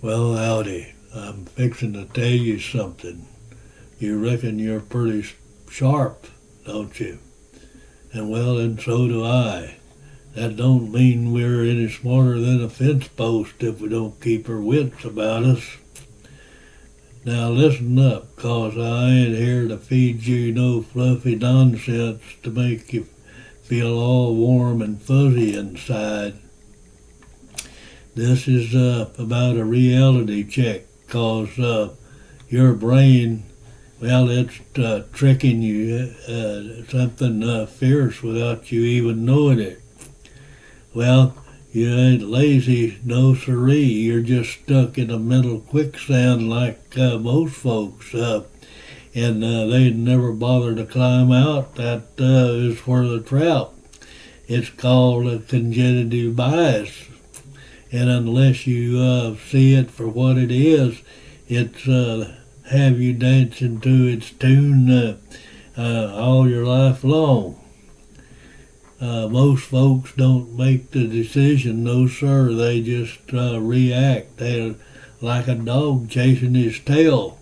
Well, howdy. I'm fixing to tell you something. You reckon you're pretty sharp, don't you? And well, and so do I. That don't mean we're any smarter than a fence post if we don't keep our wits about us. Now listen up, 'cause I ain't here to feed you no fluffy nonsense to make you feel all warm and fuzzy inside. This is about a reality check, 'cause your brain, well, it's tricking you something fierce without you even knowing it. Well, you ain't lazy, no siree. You're just stuck in a mental quicksand like most folks, and they'd never bother to climb out. That is where the trap. It's called a congenitive bias. And unless you see it for what it is, it's have you dancing to its tune all your life long. Most folks don't make the decision, no sir. They just react. They're like a dog chasing his tail.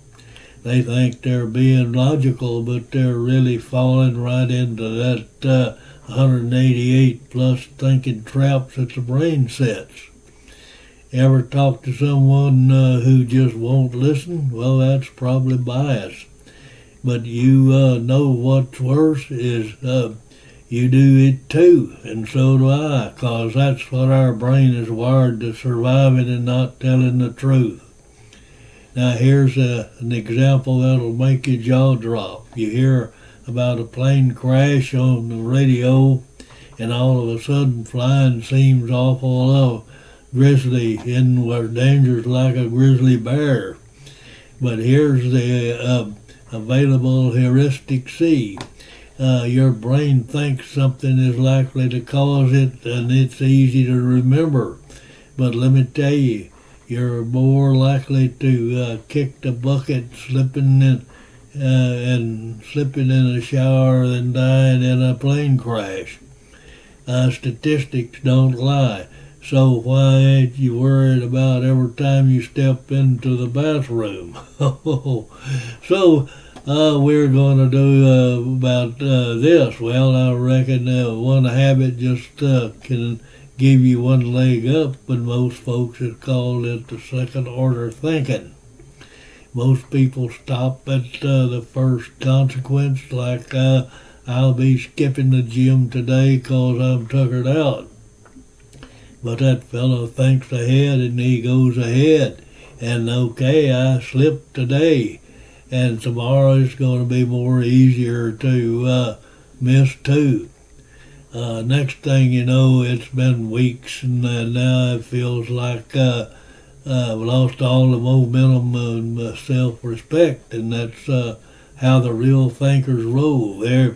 They think they're being logical, but they're really falling right into that 188 plus thinking traps that the brain sets. Ever talk to someone who just won't listen? Well, that's probably bias. But you know what's worse is you do it too, and so do I, 'cause that's what our brain is wired to, surviving and not telling the truth. Now here's an example that'll make your jaw drop. You hear about a plane crash on the radio, and all of a sudden flying seems awful grizzly, in where danger's like a grizzly bear. But here's the available heuristic C. Your brain thinks something is likely to cause it, and it's easy to remember. But let me tell you, you're more likely to kick the bucket slipping in a shower than dying in a plane crash. Statistics don't lie. So why ain't you worried about every time you step into the bathroom? So we're going to do about this. Well, I reckon one habit just can give you one leg up, but most folks have called it the second order thinking. Most people stop at the first consequence, like I'll be skipping the gym today 'cause I'm tuckered out. But that fellow thinks ahead and he goes ahead. And okay, I slipped today. And tomorrow it's going to be more easier to miss too. Next thing you know, it's been weeks, and now it feels like I've lost all the momentum and self-respect. And that's how the real thinkers roll. They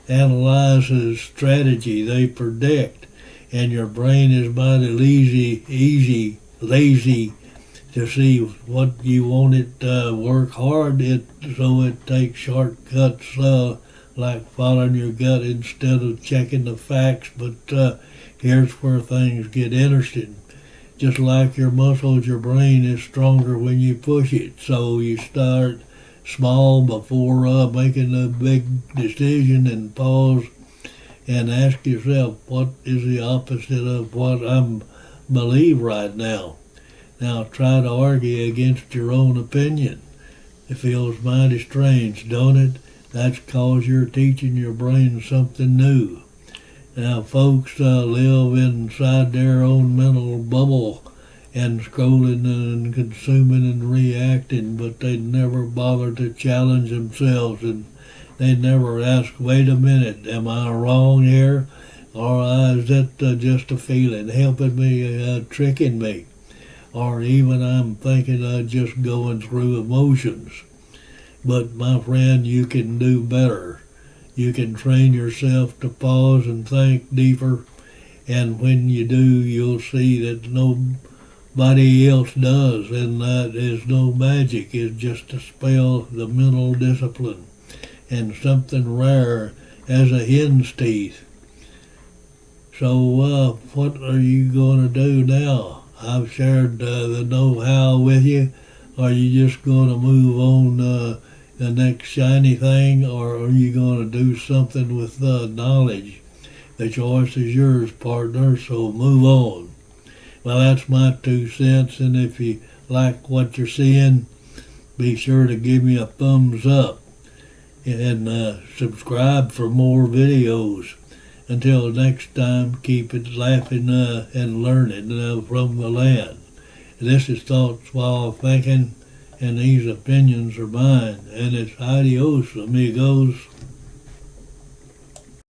analyze the strategy, they predict. And your brain is mighty lazy to see what you want it to work hard, so it takes shortcuts like following your gut instead of checking the facts. But here's where things get interesting. Just like your muscles, your brain is stronger when you push it. So you start small before making a big decision, and pause and ask yourself, what is the opposite of what I believe right now? Now try to argue against your own opinion. It feels mighty strange, don't it? That's 'cause you're teaching your brain something new. Now folks live inside their own mental bubble and scrolling and consuming and reacting, but they never bother to challenge themselves, and they never ask, wait a minute, am I wrong here? Or is that just a feeling helping me, tricking me? Or even I'm thinking of just going through emotions. But my friend, you can do better. You can train yourself to pause and think deeper, and when you do, you'll see that nobody else does, and that is no magic. It's just a spell, the mental discipline, and something rare as a hen's teeth. So what are you going to do now? I've shared the know-how with you. Are you just going to move on the next shiny thing, or are you going to do something with knowledge? The choice is yours, partner, so move on. Well, that's my 2 cents, and if you like what you're seeing, be sure to give me a thumbs up and subscribe for more videos. Until next time, keep it laughing and learning from the land. This is Thoughts While Thinking, and these opinions are mine, and it's adios, amigos.